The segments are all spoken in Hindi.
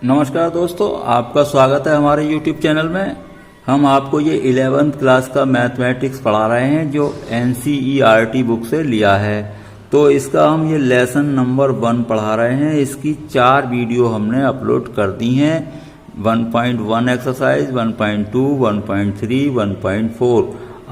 नमस्कार दोस्तों, आपका स्वागत है हमारे YouTube चैनल में। हम आपको ये 11th क्लास का मैथमेटिक्स पढ़ा रहे हैं जो NCERT बुक से लिया है। तो इसका हम ये लेसन नंबर 1 पढ़ा रहे हैं। इसकी 4 वीडियो हमने अपलोड कर दी हैं। 1.1 एक्सरसाइज, 1.2, 1.3, 1.4।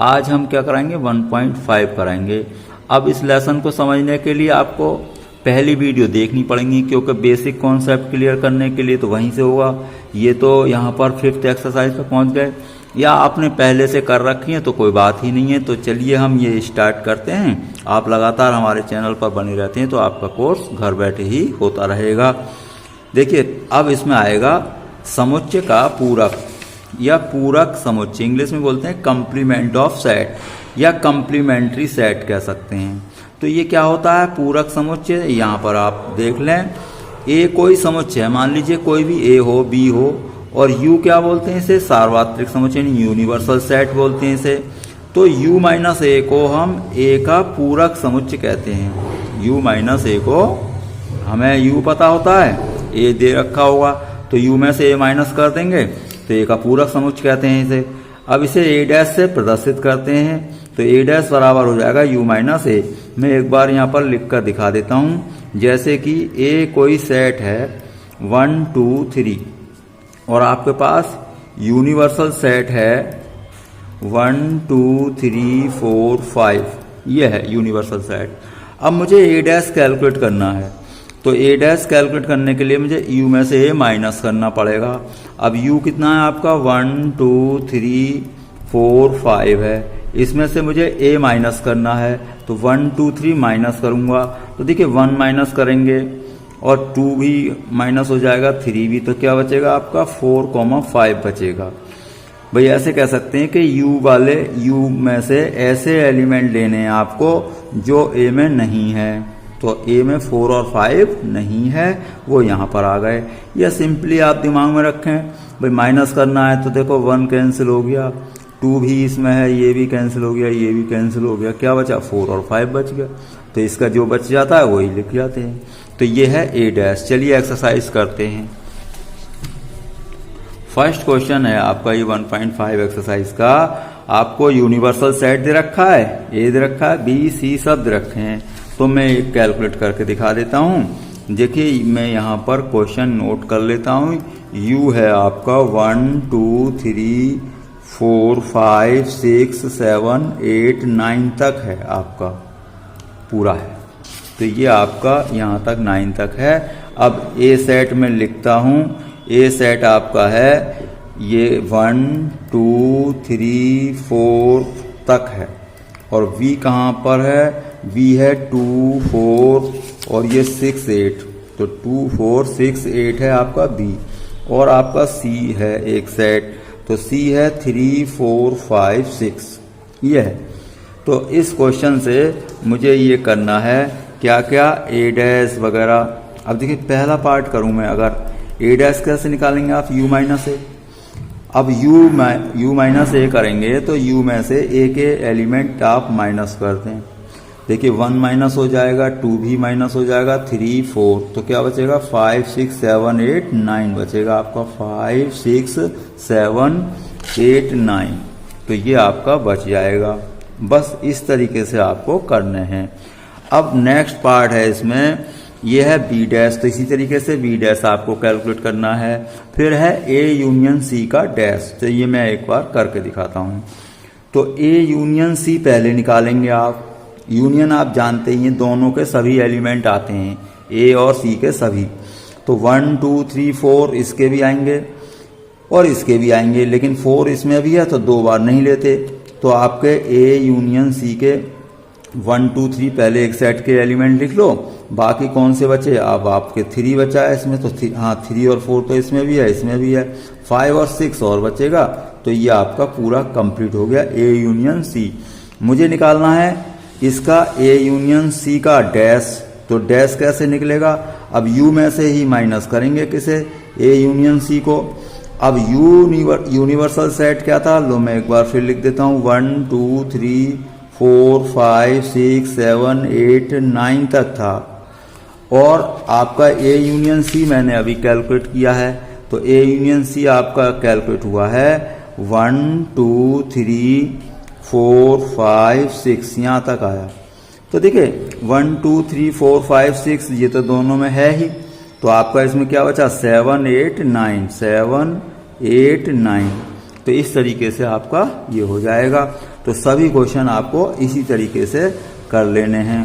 आज हम क्या कराएंगे, 1.5 कराएंगे। अब इस लेसन को समझने के लिए आपको पहली वीडियो देखनी पड़ेगी, क्योंकि बेसिक कॉन्सेप्ट क्लियर करने के लिए तो वहीं से होगा। ये तो यहाँ पर 5th एक्सरसाइज पर पहुँच गए, या आपने पहले से कर रखी है तो कोई बात ही नहीं है। तो चलिए हम ये स्टार्ट करते हैं। आप लगातार हमारे चैनल पर बने रहते हैं तो आपका कोर्स घर बैठे ही होता रहेगा। देखिए, अब इसमें आएगा समुच्चय का पूरक या पूरक समुच्चय। इंग्लिश में बोलते हैं कम्प्लीमेंट ऑफ सेट या कम्प्लीमेंट्री सेट कह सकते हैं। तो ये क्या होता है, पूरक समुच्चय। यहाँ पर आप देख लें, ए कोई समुच्चय है, मान लीजिए कोई भी ए हो, बी हो, और यू क्या बोलते हैं इसे, सार्वत्रिक समुच्चय, यूनिवर्सल सेट बोलते हैं इसे। तो यू माइनस ए को हम ए का पूरक समुच्चय कहते हैं। यू माइनस ए को हमें यू पता होता है, ए दे रखा होगा, तो यू में से ए माइनस कर देंगे तो ए का पूरक समुच्चय कहते हैं इसे। अब इसे ए डैश से प्रदर्शित करते हैं, तो ए डैश बराबर हो जाएगा यू माइनस ए। मैं एक बार यहाँ पर लिख कर दिखा देता हूँ। जैसे कि ए कोई सेट है 1, 2, 3, और आपके पास यूनिवर्सल सेट है 1, 2, 3, 4, 5। ये है यूनिवर्सल सेट। अब मुझे ए डैश कैलकुलेट करना है, तो ए डैश कैलकुलेट करने के लिए मुझे यू में से ए माइनस करना पड़ेगा। अब यू कितना है आपका, 1, 2, 3, 4, 5 है। इसमें से मुझे a माइनस करना है, तो 1, 2, 3 माइनस करूंगा। तो देखिए 1 माइनस करेंगे और 2 भी माइनस हो जाएगा, 3 भी, तो क्या बचेगा आपका 4, 5 बचेगा। भाई ऐसे कह सकते हैं कि u में से ऐसे एलिमेंट लेने हैं आपको जो a में नहीं है। तो a में 4 और 5 नहीं है, वो यहाँ पर आ गए। या सिंपली आप दिमाग में रखें, भाई माइनस करना है तो देखो 1 कैंसिल हो गया, 2 भी इसमें है, ये भी कैंसिल हो गया, ये भी कैंसिल हो गया, क्या बचा 4 और 5 बच गया। तो इसका जो बच जाता है वही लिख जाते हैं। तो ये है ए डैश। चलिए एक्सरसाइज करते हैं। फर्स्ट क्वेश्चन है आपका ये 1.5 एक्सरसाइज का। आपको यूनिवर्सल सेट दे रखा है, ए दे रखा है, बी सी सब दे रखे हैं। तो मैं एक कैलकुलेट करके दिखा देता हूँ। देखिए मैं यहाँ पर क्वेश्चन नोट कर लेता हूँ। यू है आपका 1, 2, 3, 4, 5, 6, 7, 8, 9 तक है आपका पूरा है। तो ये आपका यहाँ तक 9 तक है। अब ए सेट में लिखता हूँ। ए सेट आपका है ये 1, 2, 3, 4 तक है, और वी कहाँ पर है, वी है 2, 4 और ये 6, 8। तो 2, 4, 6, 8 है आपका बी, और आपका सी है एक सेट, तो C है 3, 4, 5, 6, ये है। तो इस क्वेश्चन से मुझे ये करना है क्या क्या, ए डैश वगैरह। अब देखिए पहला पार्ट करूं मैं, अगर ए डैश कैसे निकालेंगे आप, यू माइनस ए। अब यू माइनस ए करेंगे तो यू में से ए के एलिमेंट आप माइनस करते हैं। देखिए 1 माइनस हो जाएगा, 2 भी माइनस हो जाएगा, 3, 4, तो क्या बचेगा 5, 6, 7, 8, 9 बचेगा आपका। 5, 6, 7, 8, 9, तो ये आपका बच जाएगा। बस इस तरीके से आपको करने हैं। अब नेक्स्ट पार्ट है इसमें, ये है बी डैश। तो इसी तरीके से बी डैश आपको कैलकुलेट करना है। फिर है ए यूनियन सी का डैश। तो ये मैं एक बार करके दिखाता हूँ। तो ए यूनियन सी पहले निकालेंगे आप। यूनियन आप जानते ही हैं, दोनों के सभी एलिमेंट आते हैं, ए और सी के सभी। तो 1, 2, 3, 4 इसके भी आएंगे और इसके भी आएंगे, लेकिन 4 इसमें भी है तो 2 बार नहीं लेते। तो आपके ए यूनियन सी के 1, 2, 3 पहले एक सेट के एलिमेंट लिख लो। बाकी कौन से बचे, अब आपके 3 बचा है इसमें, तो 3 और 4 तो इसमें भी है, इसमें भी है। 5 और 6 और बचेगा। तो ये आपका पूरा कंप्लीट हो गया ए यूनियन सी। मुझे निकालना है इसका ए यूनियन सी का डैश। तो डैश कैसे निकलेगा, अब यू में से ही माइनस करेंगे किसे, ए यूनियन सी को। अब यूनिवर्सल सेट क्या था, लो मैं एक बार फिर लिख देता हूँ। 1, 2, 3, 4, 5, 6, 7, 8, 9 तक था। और आपका ए यूनियन सी मैंने अभी कैलकुलेट किया है, तो ए यूनियन सी आपका कैलकुलेट हुआ है 1 2 3 4 5 6 यहाँ तक आया। तो देखिए 1 2 3 4 5 6 ये तो दोनों में है ही, तो आपका इसमें क्या बचा 7 8 9 7 8 9। तो इस तरीके से आपका ये हो जाएगा। तो सभी क्वेश्चन आपको इसी तरीके से कर लेने हैं।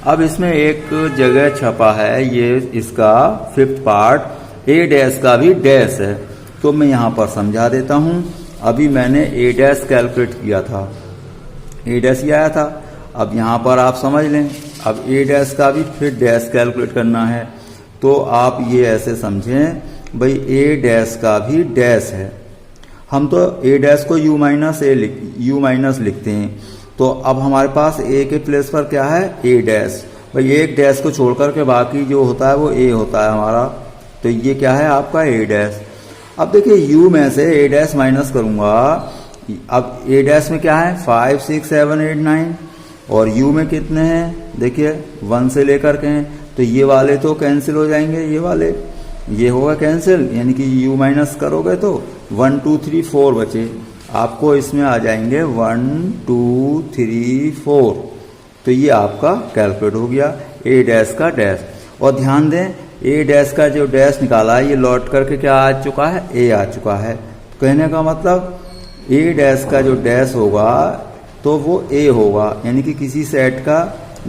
अब इसमें एक जगह छपा है ये इसका 5th पार्ट ए डैश का भी डैश है, तो मैं यहाँ पर समझा देता हूँ। अभी मैंने ए डैश कैलकुलेट किया था, ए डैश ही आया था। अब यहाँ पर आप समझ लें, अब ए डैश का भी फिर डैश कैलकुलेट करना है, तो आप ये ऐसे समझें भाई ए डैश का भी डैश है। हम तो ए डैश को यू माइनस लिखते हैं, तो अब हमारे पास ए के प्लेस पर क्या है ए डैश। भाई एक डैश को छोड़ करके बाकी जो होता है वो ए होता है हमारा, तो ये क्या है आपका ए डैश। अब देखिए यू में से ए डैश माइनस करूंगा, अब ए डैश में क्या है 5 6 7 8 9 और यू में कितने हैं देखिए 1 से लेकर के हैं, तो ये वाले तो कैंसिल हो जाएंगे, ये वाले ये होगा कैंसिल, यानी कि यू माइनस करोगे तो 1 2 3 4 बचे, आपको इसमें आ जाएंगे 1 2 3 4। तो ये आपका कैलकुलेट हो गया ए डैश का डैश। और ध्यान दें ए डैश का जो डैश निकाला है ये लौट करके क्या आ चुका है ए आ चुका है। तो कहने का मतलब ए डैश का जो डैश होगा तो वो ए होगा, यानी कि किसी सेट का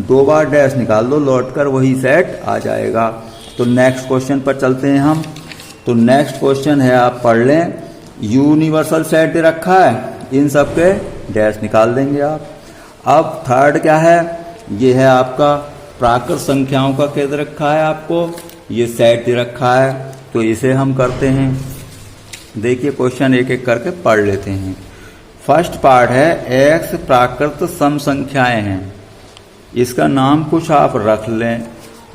2 बार डैश निकाल दो लौट कर वही सेट आ जाएगा। तो नेक्स्ट क्वेश्चन पर चलते हैं हम। तो नेक्स्ट क्वेश्चन है, आप पढ़ लें, यूनिवर्सल सेट दे रखा है, इन सब के डैश निकाल देंगे आप। अब थर्ड क्या है, ये है आपका प्राकृत संख्याओं का क्या दे रखा है आपको, ये सेट दे रखा है, तो इसे हम करते हैं। देखिए क्वेश्चन एक एक करके पढ़ लेते हैं। फर्स्ट पार्ट है एक्स प्राकृत सम संख्याएं हैं, इसका नाम कुछ आप रख लें।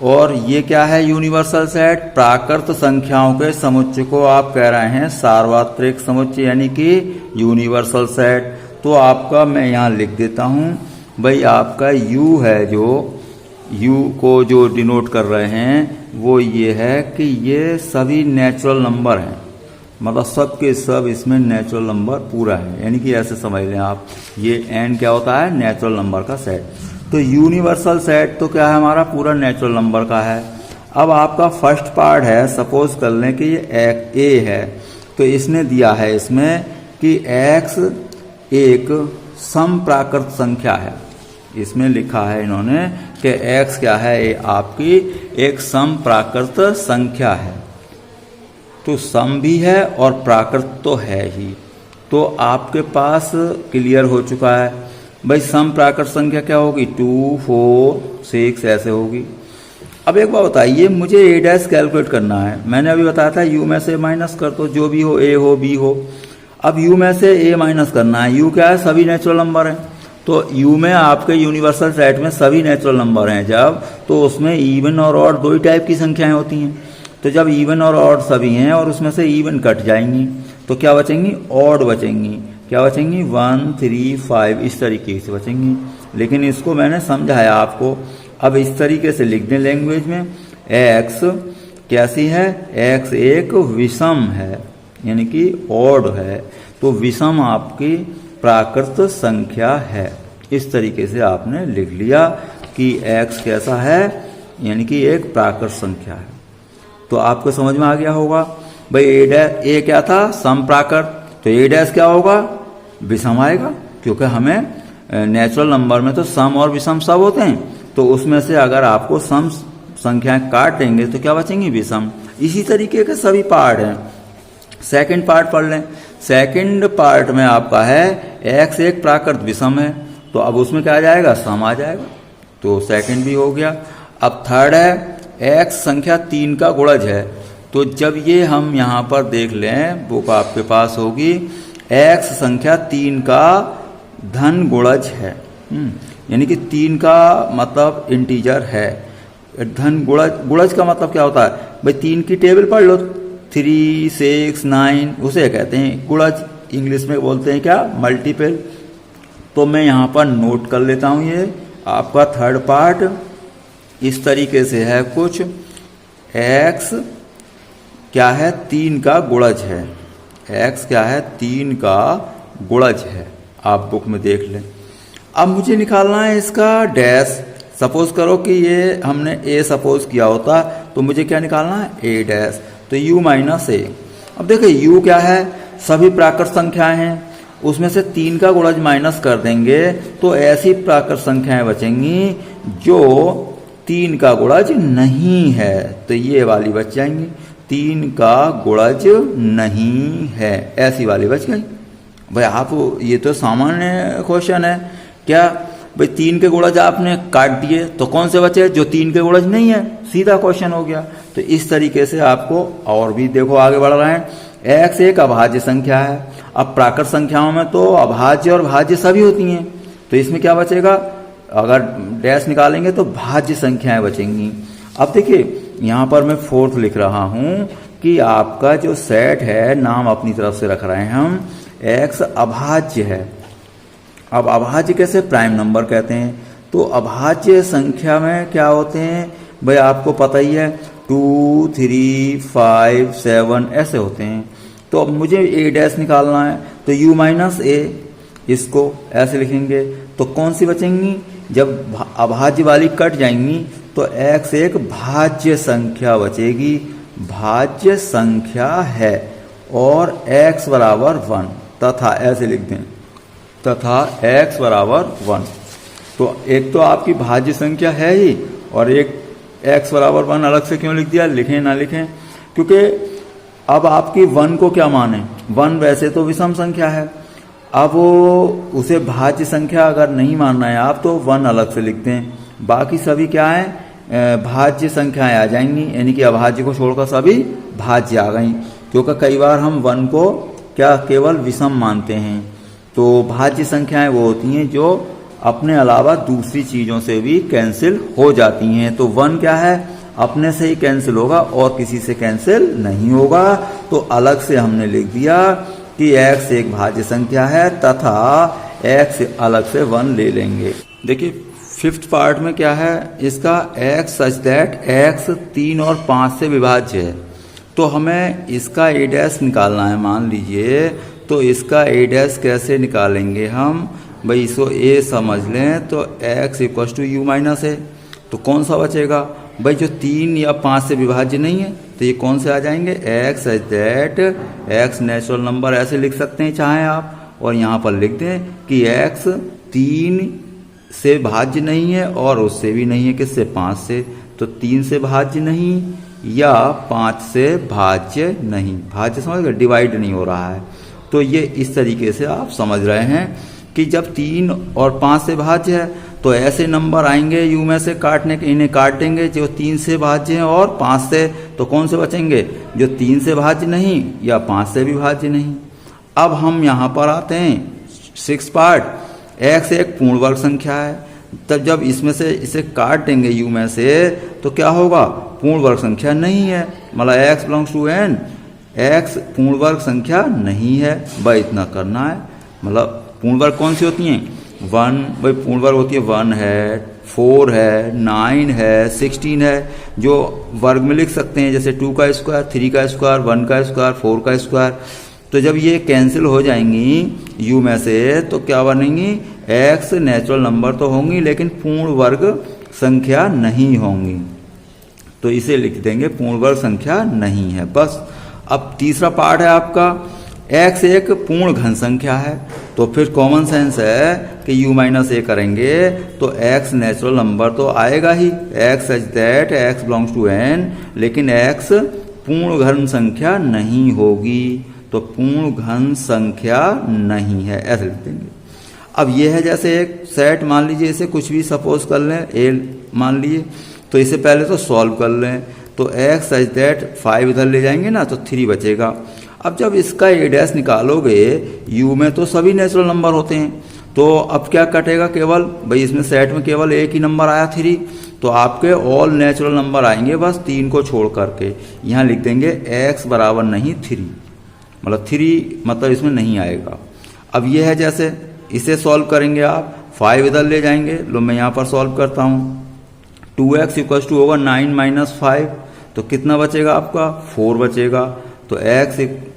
और ये क्या है यूनिवर्सल सेट, प्राकृत संख्याओं के समुच्चय को आप कह रहे हैं सार्वत्रिक समुच्चय, यानी कि यूनिवर्सल सेट। तो आपका मैं यहाँ लिख देता हूँ भाई, आपका यू है, जो यू को जो डिनोट कर रहे हैं वो ये है कि ये सभी नेचुरल नंबर हैं, मतलब सब के सब इसमें नेचुरल नंबर पूरा है, यानी कि ऐसे समझ लें आप, ये एन क्या होता है नेचुरल नंबर का सेट। तो यूनिवर्सल सेट तो क्या है हमारा पूरा नेचुरल नंबर का है। अब आपका फर्स्ट पार्ट है, सपोज कर लें कि ये ए है, तो इसने दिया है इसमें कि एक्स एक सम प्राकृत संख्या है, इसमें लिखा है इन्होंने कि एक्स क्या है, ये आपकी एक सम प्राकृत संख्या है। तो सम भी है और प्राकृत तो है ही, तो आपके पास क्लियर हो चुका है भाई सम प्राकृत संख्या क्या होगी 2 4 6 ऐसे होगी। अब एक बात बताइए, मुझे ए डैश कैलकुलेट करना है, मैंने अभी बताया था यू में से माइनस कर दो, जो भी हो ए हो बी हो। अब यू में से ए माइनस करना है, यू क्या है सभी नेचुरल नंबर हैं, तो यू में आपके यूनिवर्सल सेट में सभी नेचुरल नंबर हैं जब, तो उसमें इवन और ऑड दो ही टाइप की संख्याएं होती हैं। तो जब इवन और ऑड सभी हैं और उसमें से इवन कट जाएंगी तो क्या बचेंगी ऑड बचेंगी, क्या बचेंगी 1 3 5 इस तरीके से बचेंगी। लेकिन इसको मैंने समझाया आपको, अब इस तरीके से लिख दें लैंग्वेज में, एक्स कैसी है, एक्स एक विषम है, यानी कि ऑड है, तो विषम आपकी प्राकृत संख्या है। इस तरीके से आपने लिख लिया कि एक्स कैसा है, यानी कि एक प्राकृत संख्या है। तो आपको समझ में आ गया होगा भाई ए क्या था सम प्राकृत, तो ए डैश क्या होगा विषम आएगा, क्योंकि हमें नेचुरल नंबर में तो सम और विषम सब होते हैं, तो उसमें से अगर आपको सम संख्याएं काट देंगे तो क्या बचेंगी विषम। इसी तरीके के सभी पार्ट हैं। सेकंड पार्ट पढ़ लें। सेकंड पार्ट में आपका है एक्स एक प्राकृत विषम है, तो अब उसमें क्या आ जाएगा सम आ जाएगा, तो सेकंड भी हो गया। अब थर्ड है एक्स संख्या 3 का गुणज है, तो जब ये हम यहाँ पर देख लें, बुक आपके पास होगी, एक्स संख्या 3 का धन गुणज है, यानी कि 3 का मतलब इंटीजर है। धन गुणज का मतलब क्या होता है भाई, 3 की टेबल पढ़ लो, 3 6 9 उसे कहते हैं गुणज, इंग्लिश में बोलते हैं क्या मल्टीपल। तो मैं यहाँ पर नोट कर लेता हूँ, ये आपका थर्ड पार्ट इस तरीके से है कुछ। x क्या है, 3 का गुणज है। x क्या है, 3 का गुणज है। आप बुक में देख लें। अब मुझे निकालना है इसका डैश। सपोज करो कि ये हमने a सपोज किया होता तो मुझे क्या निकालना है, a डैश। तो u माइनस a। अब देखिए u क्या है, सभी प्राकृत संख्याएं हैं, उसमें से 3 का गुणज माइनस कर देंगे तो ऐसी प्राकृत संख्याएं बचेंगी जो 3 का गुणज नहीं है। तो ये वाली बच जाएंगी, 3 का गुणज नहीं है, ऐसी वाली बच गई। भाई आप, ये तो सामान्य क्वेश्चन है क्या भाई, 3 के गुणज आपने काट दिए तो कौन से बचे, जो 3 के गुणज नहीं है, सीधा क्वेश्चन हो गया। तो इस तरीके से आपको और भी देखो आगे बढ़ रहे हैं। x एक अभाज्य संख्या है। अब प्राकृत संख्याओं में तो अभाज्य और भाज्य सभी होती हैं, तो इसमें क्या बचेगा, अगर डैश निकालेंगे तो भाज्य संख्याएं बचेंगी। अब देखिए यहाँ पर मैं 4th लिख रहा हूं कि आपका जो सेट है, नाम अपनी तरफ से रख रहे हैं हम, x अभाज्य है। अब अभाज्य कैसे, प्राइम नंबर कहते हैं। तो अभाज्य संख्या में क्या होते हैं भाई, आपको पता ही है, 2, 3, 5, 7 ऐसे होते हैं। तो अब मुझे a डैश निकालना है तो u माइनस a, इसको ऐसे लिखेंगे। तो कौन सी बचेंगी, जब अभाज्य वाली कट जाएंगी तो x एक भाज्य संख्या बचेगी, भाज्य संख्या है। और x बराबर 1 तथा, ऐसे लिख दें, तथा x बराबर 1। तो एक तो आपकी भाज्य संख्या है ही, और एक x बराबर 1 अलग से क्यों लिख दिया, लिखें ना लिखें, क्योंकि अब आपकी 1 को क्या माने, 1 वैसे तो विषम संख्या है, अब उसे भाज्य संख्या अगर नहीं मानना है आप तो 1 अलग से लिखते हैं। बाकी सभी क्या है, भाज्य संख्याएं आ जाएंगी, यानी कि अभाज्य को छोड़कर सभी भाज्य आ गई। क्योंकि कई बार हम 1 को क्या केवल विषम मानते हैं। तो भाज्य संख्याएं वो होती हैं जो अपने अलावा दूसरी चीजों से भी कैंसिल हो जाती हैं। तो 1 क्या है, अपने से ही कैंसिल होगा और किसी से कैंसिल नहीं होगा। तो अलग से हमने लिख दिया कि x एक भाज्य संख्या है तथा x अलग से 1 ले लेंगे। देखिए 5th पार्ट में क्या है इसका, x सच दैट x 3 और 5 से विभाज्य है। तो हमें इसका a डैश निकालना है, मान लीजिए। तो इसका a डैश कैसे निकालेंगे हम भाई, इसको a समझ लें तो x equal to u minus a। तो कौन सा बचेगा भाई, जो 3 या 5 से विभाज्य नहीं है, तो ये कौन से आ जाएंगे, x such that x natural number, ऐसे लिख सकते हैं चाहे आप। और यहाँ पर लिख दें कि x 3 से भाज्य नहीं है और उससे भी नहीं है, किससे, 5 से। तो 3 से भाज्य नहीं या 5 से भाज्य नहीं, भाज्य समझ गए, डिवाइड नहीं हो रहा है। तो ये इस तरीके से आप समझ रहे हैं कि जब 3 और 5 से भाज्य है तो ऐसे नंबर आएंगे u में से काटने के, इन्हें काट देंगे जो 3 से भाज्य हैं और 5 से, तो कौन से बचेंगे, जो 3 से भाज्य नहीं या 5 से भी भाज्य नहीं। अब हम यहाँ पर आते हैं 6th पार्ट, x एक पूर्ण वर्ग संख्या है। तब जब इसमें से इसे काट देंगे u में से तो क्या होगा, पूर्ण वर्ग संख्या नहीं है, मतलब x belongs to n, x पूर्ण वर्ग संख्या नहीं है। भाई इतना करना है, मतलब पूर्ण वर्ग कौन सी होती हैं, 1, भाई पूर्ण वर्ग होती है 1 है, 4 है, 9 है, 16 है, जो वर्ग में लिख सकते हैं, जैसे 2 का स्क्वायर, 3 का स्क्वायर, 1 का स्क्वायर, 4 का स्क्वायर। तो जब ये कैंसिल हो जाएंगी u में से तो क्या बनेंगी, x नेचुरल नंबर तो होंगी लेकिन पूर्ण वर्ग संख्या नहीं होंगी। तो इसे लिख देंगे पूर्ण वर्ग संख्या नहीं है, बस। अब तीसरा पार्ट है आपका, x एक पूर्ण घन संख्या है। तो फिर कॉमन सेंस है कि u माइनस a करेंगे तो x नेचुरल नंबर तो आएगा ही, x such that x belongs to n, लेकिन x पूर्ण घन संख्या नहीं होगी। तो पूर्ण घन संख्या नहीं है, ऐसे लिख देंगे। अब ये है जैसे एक सेट, मान लीजिए इसे कुछ भी सपोज कर लें, a मान लीजिए, तो इसे पहले तो सॉल्व कर लें। तो x सच दैट 5 इधर ले जाएंगे ना तो 3 बचेगा। अब जब इसका a डैश निकालोगे, u में तो सभी नेचुरल नंबर होते हैं, तो अब क्या कटेगा, केवल भाई इसमें सेट में केवल एक ही नंबर आया 3, तो आपके ऑल नेचुरल नंबर आएंगे बस 3 को छोड़ करके। यहाँ लिख देंगे x बराबर नहीं 3, मतलब 3 मतलब इसमें नहीं आएगा। अब ये है जैसे, इसे सॉल्व करेंगे आप, 5 इधर ले जाएंगे, लो मैं यहाँ पर सॉल्व करता हूँ। 2x इक्वल टू होगा 9 माइनस 5, तो कितना बचेगा आपका 4 बचेगा। तो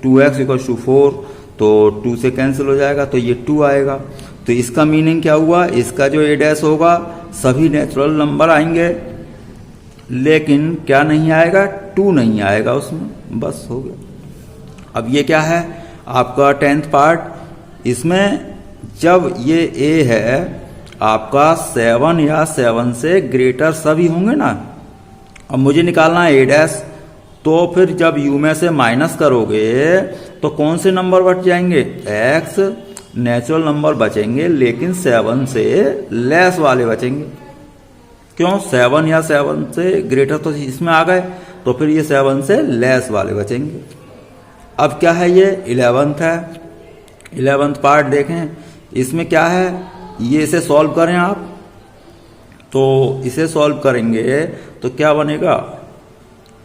2x इक्वल टू 4, तो 2 से कैंसिल हो जाएगा, तो ये 2 आएगा। तो इसका मीनिंग क्या हुआ, इसका जो a डैश होगा सभी नेचुरल नंबर आएंगे, लेकिन क्या नहीं आएगा, 2 नहीं आएगा उसमें, बस हो गया। अब ये क्या है आपका 10th पार्ट। इसमें जब ये a है आपका 7 या 7 से ग्रेटर सभी होंगे ना। अब मुझे निकालना है a डैश, तो फिर जब u में से माइनस करोगे तो कौन से नंबर बच जाएंगे, x नेचुरल नंबर बचेंगे, लेकिन 7 से लेस वाले बचेंगे। क्यों, 7 या 7 से ग्रेटर तो इसमें आ गए, तो फिर ये 7 से लेस वाले बचेंगे। अब क्या है, ये 11th है। 11th पार्ट देखें, इसमें क्या है, ये इसे सॉल्व करें आप, तो इसे सॉल्व करेंगे तो क्या बनेगा,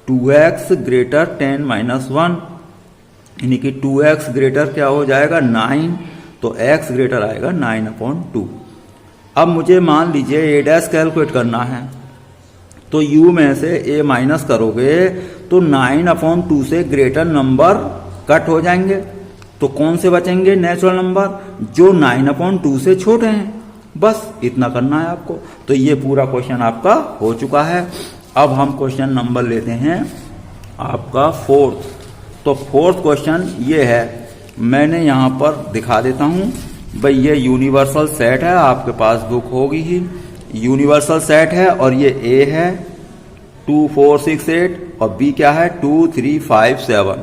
2x ग्रेटर 10 माइनस 1, यानी कि 2x ग्रेटर क्या हो जाएगा 9, तो x ग्रेटर आएगा 9/2। अब मुझे मान लीजिए a डैश कैलकुलेट करना है, तो u में से a माइनस करोगे तो 9/2 से ग्रेटर नंबर कट हो जाएंगे, तो कौन से बचेंगे नेचुरल नंबर, जो 9/2 से छोटे हैं। बस इतना करना है आपको। तो ये पूरा क्वेश्चन आपका हो चुका है। अब हम क्वेश्चन नंबर लेते हैं आपका 4th। तो 4th क्वेश्चन ये है, मैंने यहां पर दिखा देता हूं भाई, ये यूनिवर्सल सेट है, आपके पास बुक होगी ही, यूनिवर्सल सेट है, और ये A है 2 4 6 8 और B क्या है 2 3 5 7।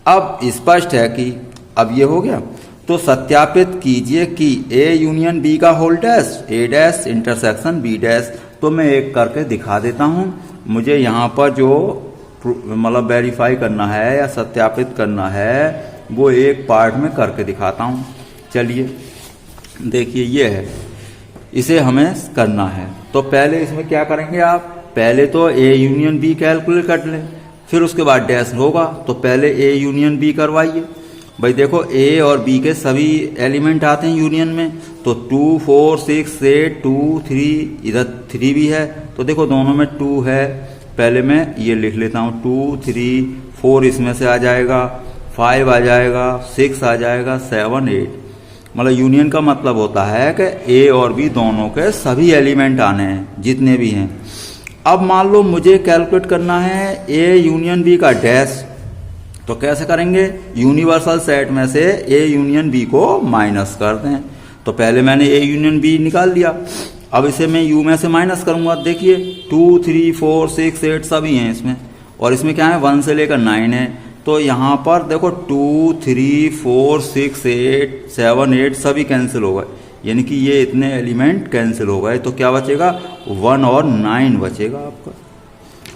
अब स्पष्ट है कि अब ये हो गया, तो सत्यापित कीजिए कि A यूनियन B का whole dash A dash intersection B dash. तो मैं एक करके दिखा देता हूं। मुझे यहाँ पर जो मतलब वेरीफाई करना है या सत्यापित करना है वो एक पार्ट में करके दिखाता हूं। चलिए देखिए, ये है, इसे हमें करना है। तो पहले इसमें क्या करेंगे आप, पहले तो A यूनियन B कैलकुलेट कर लें, फिर उसके बाद डैश होगा, तो पहले A यूनियन B करवाइए। भाई देखो A और B के सभी एलिमेंट आते हैं यूनियन में, तो 2 4 6 8 2 3, इधर 3 भी है, तो देखो दोनों में 2 है। पहले मैं ये लिख लेता हूँ 2 3 4 इसमें से आ जाएगा, 5 आ जाएगा, 6 आ जाएगा, 7 8। मतलब यूनियन का मतलब होता है कि A और B दोनों के सभी एलिमेंट आने हैं जितने भी हैं। अब मान लो मुझे कैलकुलेट करना है A यूनियन B का डैश, तो कैसे करेंगे, यूनिवर्सल सेट में से A यूनियन B को माइनस कर दें। तो पहले मैंने A यूनियन B निकाल लिया, अब इसे मैं U में से माइनस करूंगा। देखिए 2 3 4 6 8 सभी हैं इसमें, और इसमें क्या है 1 से लेकर 9 है, तो यहाँ पर देखो 2 3 4 6 8 7 8 सभी कैंसिल हो गए, यानी कि ये इतने एलिमेंट कैंसिल हो गए, तो क्या बचेगा 1 और 9 बचेगा आपका।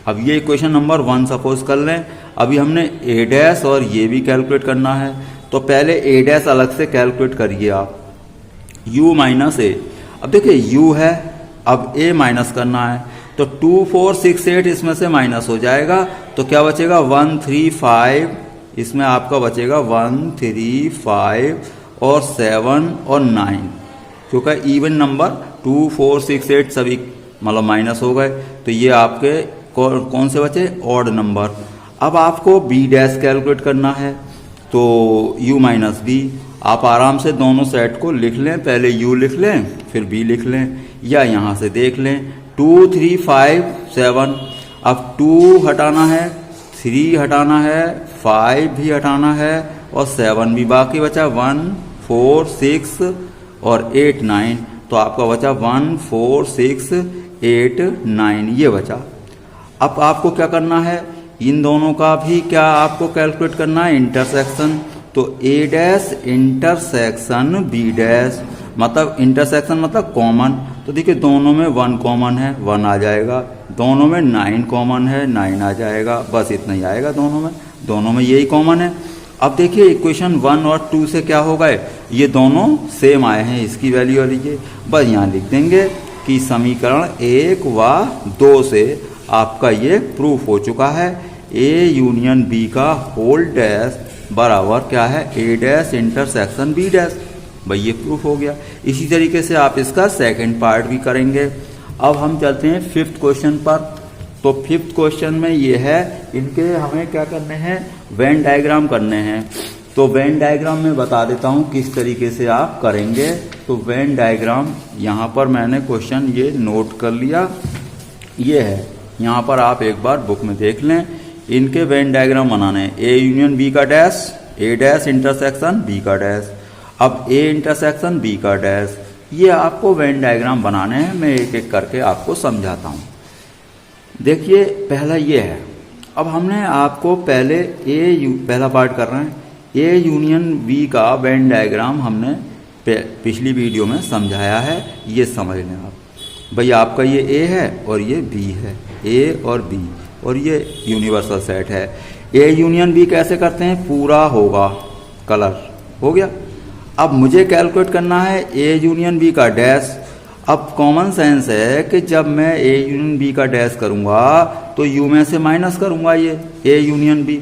अब ये इक्वेशन नंबर 1 सपोज कर लें। अभी हमने A डैश और ये भी कैलकुलेट करना है, तो पहले A डैश अलग से कैलकुलेट करिए आप, U माइनस A। अब देखिए U है, अब A माइनस करना है, तो 2 4 6 8 इसमें से माइनस हो जाएगा, तो क्या बचेगा 1 3 5, इसमें आपका बचेगा 1 3 5 और 7 और 9, क्योंकि इवन नंबर 2 4 6 8 सभी मतलब माइनस हो गए, तो ये आपके कौन से बचे, ऑड नंबर। अब आपको B डैश कैलकुलेट करना है, तो U माइनस B। आप आराम से दोनों सेट को लिख लें, पहले U लिख लें फिर B लिख लें, या यहाँ से देख लें 2 3 5 7। अब 2 हटाना है, 3 हटाना है, 5 भी हटाना है और 7 भी, बाकी बचा 1 4 6 और 8 9, तो आपका बचा 1 4 6 8 9 ये बचा। अब आपको क्या करना है, इन दोनों का भी क्या आपको कैलकुलेट करना है, इंटरसेक्शन। तो A dash intersection B dash, मतलब इंटरसेक्शन मतलब कॉमन, तो देखिए दोनों में 1 कॉमन है, 1 आ जाएगा, दोनों में 9 कॉमन है, 9 आ जाएगा, बस इतना ही आएगा दोनों में यही कॉमन है। अब देखिए इक्वेशन 1 और 2 से क्या हो गए, ये दोनों सेम आए हैं, इसकी वैल्यू लीजिए, बस यहाँ लिख देंगे कि समीकरण 1 व 2 से आपका ये प्रूफ हो चुका है, A यूनियन B का होल डैश बराबर क्या है, A dash intersection B dash. भाई ये प्रूफ हो गया। इसी तरीके से आप इसका सेकंड पार्ट भी करेंगे। अब हम चलते हैं फिफ्थ क्वेश्चन पर। तो फिफ्थ क्वेश्चन में ये है, इनके हमें क्या करने हैं, वेन डायग्राम करने हैं। तो वेन डायग्राम में बता देता हूं किस तरीके से आप करेंगे। तो वेन डायग्राम यहां पर मैंने क्वेश्चन ये नोट कर लिया, ये है, यहां पर आप एक बार बुक में देख लें। इनके वेन डायग्राम बनाने हैं, ए यूनियन बी का डैश, ए डैश इंटरसेक्शन बी का डैश, अब ए इंटरसेक्शन बी का डैश, ये आपको वेन डायग्राम बनाने हैं। मैं एक एक करके आपको समझाता हूं। देखिए पहला ये है, अब हमने आपको पहले पहला पार्ट कर रहे हैं, ए यूनियन बी का वेन डायग्राम हमने पिछली वीडियो में समझाया है, ये समझ लें आप। भाई आपका ये ए है और ये बी है, ए और बी, और ये यूनिवर्सल सेट है। ए यूनियन बी कैसे करते हैं, पूरा होगा कलर हो गया। अब मुझे कैलकुलेट करना है ए यूनियन बी का डैश। अब कॉमन सेंस है कि जब मैं ए यूनियन बी का डैश करूंगा तो यू में से माइनस करूंगा ये ए यूनियन बी।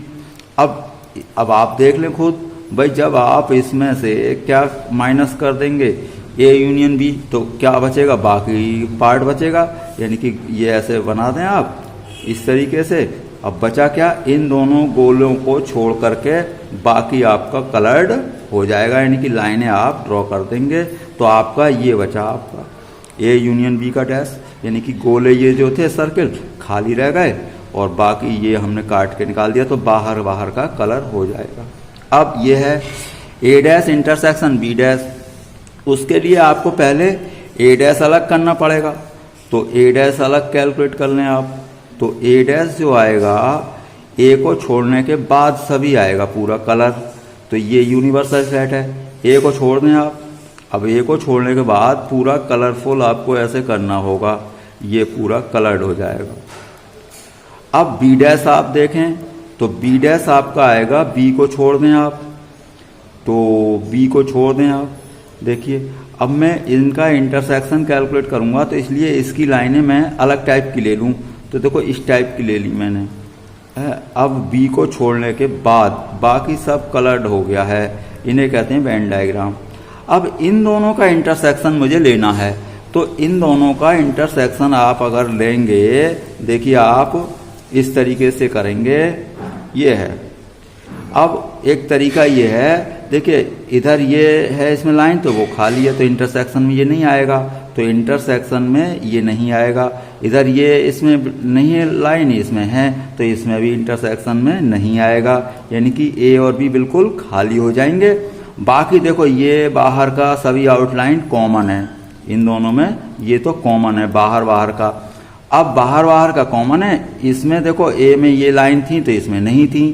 अब आप देख लें खुद, भाई जब आप इसमें से क्या माइनस कर देंगे ए यूनियन बी तो क्या बचेगा, बाकी पार्ट बचेगा, यानी कि ये ऐसे बना दें आप इस तरीके से। अब बचा क्या, इन दोनों गोलों को छोड़ करके बाकी आपका कलर्ड हो जाएगा, यानी कि लाइनें आप ड्रॉ कर देंगे। तो आपका ये बचा आपका ए यूनियन बी का डैश, यानी कि गोले ये जो थे सर्किल खाली रह गए और बाकी ये हमने काट के निकाल दिया, तो बाहर बाहर का कलर हो जाएगा। अब ये है ए डैश इंटरसेक्शन बी डैश, उसके लिए आपको पहले ए डैश अलग करना पड़ेगा। तो ए डैश अलग कैलकुलेट कर लें आप। तो ए डैश जो आएगा, ए को छोड़ने के बाद सभी आएगा पूरा कलर, तो ये यूनिवर्सल सेट है। ए को छोड़ दें आप, अब ए को छोड़ने के बाद पूरा कलरफुल आपको ऐसे करना होगा, ये पूरा कलर्ड हो जाएगा। अब बी डैश आप देखें तो बी डैश आपका आएगा, बी को छोड़ दें आप, तो बी को छोड़ दें आप। देखिए अब मैं इनका इंटरसेक्शन कैलकुलेट करूंगा, तो इसलिए इसकी लाइनें मैं अलग टाइप की ले लूं। तो देखो इस टाइप की ले ली मैंने। अब बी को छोड़ने के बाद बाकी सब कलर्ड हो गया है, इन्हें कहते हैं वेन डायग्राम। अब इन दोनों का इंटरसेक्शन मुझे लेना है, तो इन दोनों का इंटरसेक्शन आप अगर लेंगे, देखिए आप इस तरीके से करेंगे, ये है। अब एक तरीका ये है, देखिए इधर ये है इसमें लाइन, तो वो खाली है, तो इंटरसेक्शन में ये नहीं आएगा, तो इंटरसेक्शन में ये नहीं आएगा। इधर ये इसमें नहीं है लाइन, इसमें है, तो इसमें भी इंटरसेक्शन में नहीं आएगा, यानी कि ए और बी बिल्कुल खाली हो जाएंगे। बाकी देखो ये बाहर का सभी आउटलाइन कॉमन है, इन दोनों में ये तो कॉमन है बाहर बाहर का। अब बाहर बाहर का कॉमन है, इसमें देखो ए में ये लाइन थी तो इसमें नहीं थी,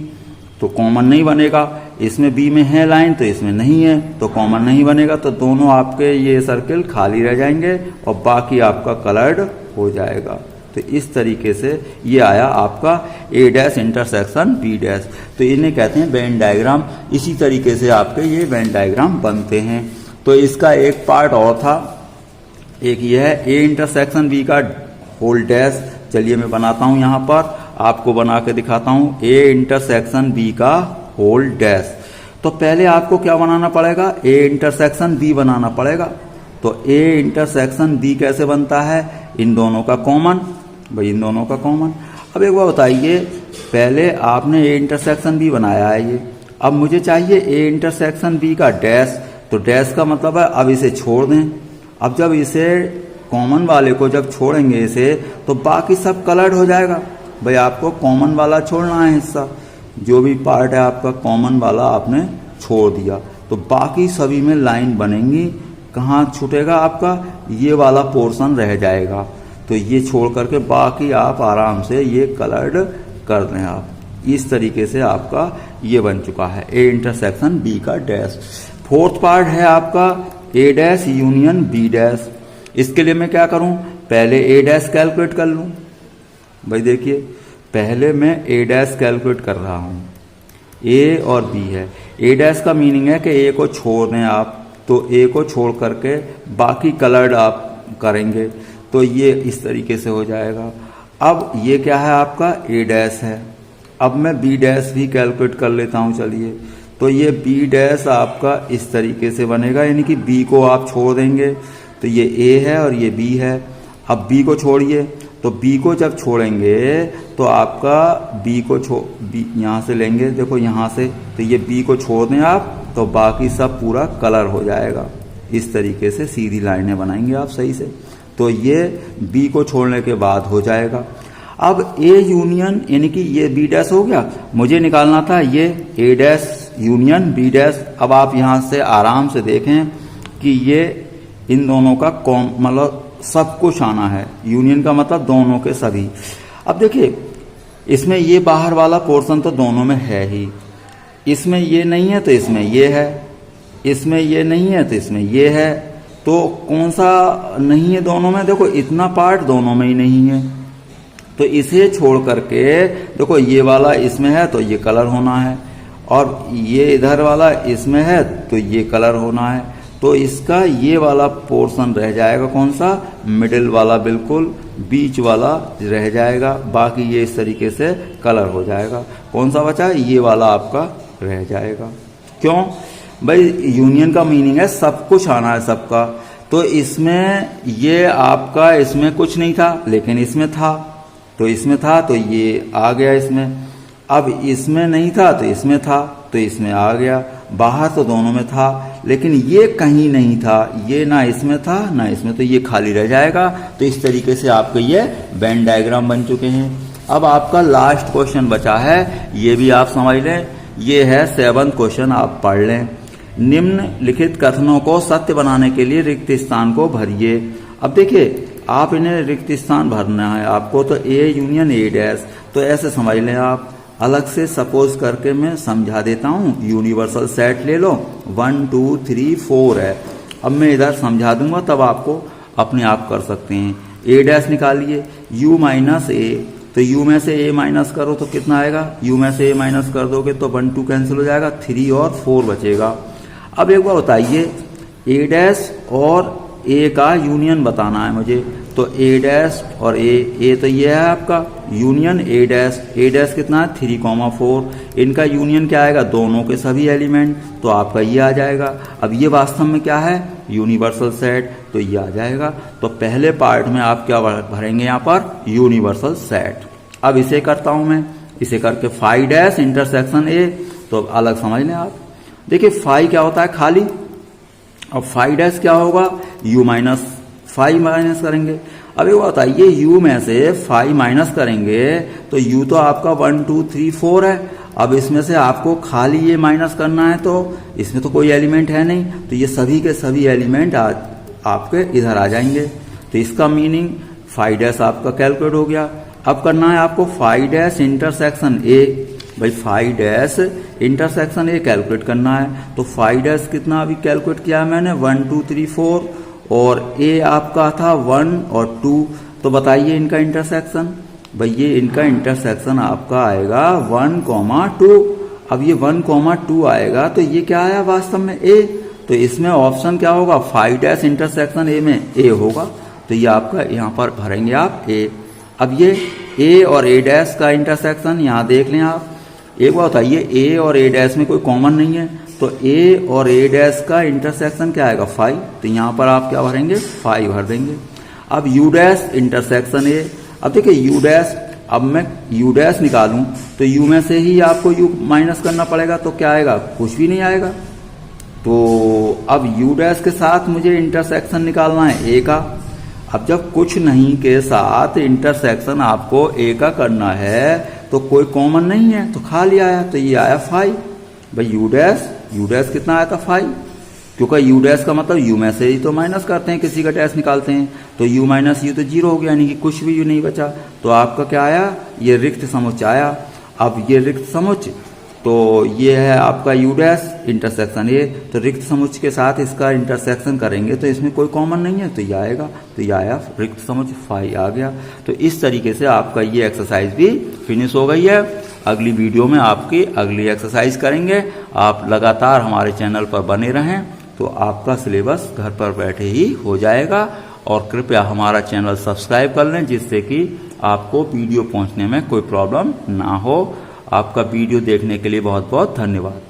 तो कॉमन नहीं बनेगा। इसमें बी में है लाइन तो इसमें नहीं है, तो कॉमन नहीं बनेगा। तो दोनों आपके ये सर्किल खाली रह जाएंगे और बाकी आपका कलर्ड हो जाएगा। तो इस तरीके से ये आया आपका ए डैश इंटरसेक्शन बी डैश। तो इन्हें कहते हैं वेन डायग्राम। इसी तरीके से आपके ये वेन डायग्राम बनते हैं। तो इसका एक पार्ट और था, एक ये है ए इंटरसेक्शन बी का होल डैश। चलिए मैं बनाता हूं, यहां पर आपको बना के दिखाता हूं, ए इंटरसेक्शन बी का होल डैश। तो पहले आपको क्या बनाना पड़ेगा, ए इंटरसेक्शन बी बनाना पड़ेगा। तो ए इंटरसेक्शन बी कैसे बनता है, इन दोनों का कॉमन, भाई इन दोनों का कॉमन। अब एक बार बताइए, पहले आपने ए इंटरसेक्शन बी बनाया है ये, अब मुझे चाहिए ए इंटरसेक्शन बी का डैश। तो डैश का मतलब है अब इसे छोड़ दें। अब जब इसे कॉमन वाले को जब छोड़ेंगे इसे, तो बाकी सब कलर्ड हो जाएगा। भाई आपको कॉमन वाला छोड़ना है हिस्सा, जो भी पार्ट है आपका कॉमन वाला आपने छोड़ दिया, तो बाकी सभी में लाइन बनेंगी। कहाँ छूटेगा आपका, ये वाला पोर्शन रह जाएगा। तो ये छोड़ करके बाकी आप आराम से ये कलर्ड कर दें आप। इस तरीके से आपका ये बन चुका है ए इंटरसेक्शन बी का डैश। फोर्थ पार्ट है आपका ए डैश यूनियन बी डैश। इसके लिए मैं क्या करूं, पहले ए डैश कैलकुलेट कर लूं। भाई देखिए पहले मैं ए डैश कैलकुलेट कर रहा हूं, ए और बी है। ए डैश का मीनिंग है कि ए को छोड़ दें आप, तो ए को छोड़ करके बाकी कलर्ड आप करेंगे, तो ये इस तरीके से हो जाएगा। अब ये क्या है आपका ए डैश है। अब मैं बी डैश भी कैलकुलेट कर लेता हूं, चलिए। तो ये बी डैश आपका इस तरीके से बनेगा, यानी कि बी को आप छोड़ देंगे, तो ये ए है और ये बी है। अब बी को छोड़िए, तो बी को जब छोड़ेंगे तो आपका बी को यहाँ से लेंगे, देखो यहाँ से, तो ये बी को छोड़ दें आप, तो बाकी सब पूरा कलर हो जाएगा। इस तरीके से सीधी लाइनें बनाएंगे आप सही से, तो ये बी को छोड़ने के बाद हो जाएगा। अब ए यूनियन यानी कि ये बी डैश हो गया, मुझे निकालना था ये ए डैश यूनियन बी डैश। अब आप यहाँ से आराम से देखें कि ये इन दोनों का मतलब सब कुछ आना है, यूनियन का मतलब दोनों के सभी। अब देखिए इसमें ये बाहर वाला पोर्शन तो दोनों में है ही, इसमें ये नहीं है तो इसमें ये है, इसमें ये नहीं है तो इसमें ये है, तो कौन सा नहीं है दोनों में? देखो इतना पार्ट दोनों में ही नहीं है, तो इसे छोड़ करके देखो ये वाला इसमें है तो ये कलर होना है, और ये इधर वाला इसमें है तो ये कलर होना है, तो इसका ये वाला पोर्शन रह जाएगा कौन सा? मिडिल वाला, बिल्कुल बीच वाला रह जाएगा, बाकी ये इस तरीके से कलर हो जाएगा। कौन सा बचा? ये वाला आपका रह जाएगा। क्यों भाई? यूनियन का मीनिंग है सब कुछ आना है सबका, तो इसमें ये आपका इसमें कुछ नहीं था लेकिन इसमें था, तो इसमें था तो ये आ गया इसमें। अब इसमें नहीं था तो इसमें था, तो इसमें आ गया। बाहर तो दोनों में था लेकिन ये कहीं नहीं था, ये ना इसमें था ना इसमें, तो ये खाली रह जाएगा। तो इस तरीके से आपके ये वेन डायग्राम बन चुके हैं। अब आपका लास्ट क्वेश्चन बचा है, ये भी आप समझ लें, ये है 7th क्वेश्चन, आप पढ़ लें। निम्नलिखित कथनों को सत्य बनाने के लिए रिक्त स्थान को भरिए। अब देखिए आप इन्हें रिक्त स्थान भरना है आपको, तो ए यूनियन ए डैश, तो ऐसे समझ लें आप। अलग से सपोज करके मैं समझा देता हूँ। यूनिवर्सल सेट ले लो, 1 2 3 4 है। अब मैं इधर समझा दूंगा तब आपको अपने आप कर सकते हैं। ए डैश निकालिए, यू माइनस ए, तो यू में से ए माइनस करो तो कितना आएगा? यू में से ए माइनस कर दोगे तो 1 2 कैंसिल हो जाएगा, 3 और 4 बचेगा। अब एक बार बताइए, ए डैश और ए का यूनियन बताना है मुझे, तो ए डैश और ए तो ये है आपका यूनियन ए डैश कितना है? 3, 4। इनका यूनियन क्या आएगा? दोनों के सभी एलिमेंट, तो आपका ये आ जाएगा। अब ये वास्तव में क्या है? यूनिवर्सल सेट, तो ये आ जाएगा। तो पहले पार्ट में आप क्या भरेंगे यहाँ पर? Universal set. अब इसे करता हूं मैं, इसे करके फाई डैश इंटरसेक्शन ए, तो अलग समझ लें आप। देखिए फाई क्या होता है? खाली। अब फाई डैश क्या होगा? यू माइनस फाई माइनस करेंगे। अब ये बताइए यू में से फाई माइनस करेंगे तो यू तो आपका 1 2 3 4 है। अब इसमें से आपको खाली ये माइनस करना है, तो इसमें तो कोई एलिमेंट है नहीं, तो ये सभी के सभी एलिमेंट आपके इधर आ जाएंगे। तो इसका मीनिंग फाई डैश आपका कैलकुलेट हो गया। अब करना है आपको फाई डैश इंटरसेक्शन ए। भाई phi dash intersection A calculate करना है, तो फाई डैश कितना अभी कैलकुलेट किया है मैंने? 1 2 3 4, और ए आपका था 1 और 2, तो बताइए इनका इंटरसेक्शन। भाई ये इनका इंटरसेक्शन आपका आएगा 1, 2। अब ये 1, 2 आएगा तो ये क्या आया वास्तव में? ए, तो इसमें ऑप्शन क्या होगा? फाई डैश इंटरसेक्शन ए में ए होगा, तो ये आपका यहाँ पर भरेंगे आप ए। अब ये ए और ए डैश का इंटरसेक्शन यहाँ देख लें आप। एक बात बताइए, ए और ए डैश में कोई कॉमन नहीं है, तो ए और ए डैश का इंटरसेक्शन क्या आएगा? 5, तो यहाँ पर आप क्या भरेंगे? 5 भर देंगे। अब यू डैश इंटरसेक्शन ए, अब देखिए यू डैश, अब मैं यू डैश निकालूं तो यू में से ही आपको यू माइनस करना पड़ेगा, तो क्या आएगा? कुछ भी नहीं आएगा। तो अब यू डैश के साथ मुझे इंटरसेक्शन निकालना है ए का। अब जब कुछ नहीं के साथ इंटरसेक्शन आपको ए का करना है तो कोई कॉमन नहीं है, तो खाली आया, तो ये आया 5। भाई यू डैश कितना आया था? 5, क्योंकि यू डैश का मतलब यू में से ही तो माइनस करते हैं, किसी का डैश निकालते हैं, तो यू माइनस यू तो 0 हो गया, यानी कि कुछ भी यू नहीं बचा, तो आपका क्या आया? ये रिक्त समुच्च आया। अब ये रिक्त समुच्च, तो ये है आपका यू डैश इंटरसेक्शन ए, तो रिक्त समुच्च के साथ इसका इंटरसेक्शन करेंगे तो इसमें कोई कॉमन नहीं है, तो ये आएगा, तो ये आया रिक्त समुच्च 5 आ गया। तो इस तरीके से आपका ये एक्सरसाइज भी फिनिश हो गई है। अगली वीडियो में आपकी अगली एक्सरसाइज करेंगे। आप लगातार हमारे चैनल पर बने रहें तो आपका सिलेबस घर पर बैठे ही हो जाएगा। और कृपया हमारा चैनल सब्सक्राइब कर लें, जिससे कि आपको वीडियो पहुंचने में कोई प्रॉब्लम ना हो। आपका वीडियो देखने के लिए बहुत बहुत धन्यवाद।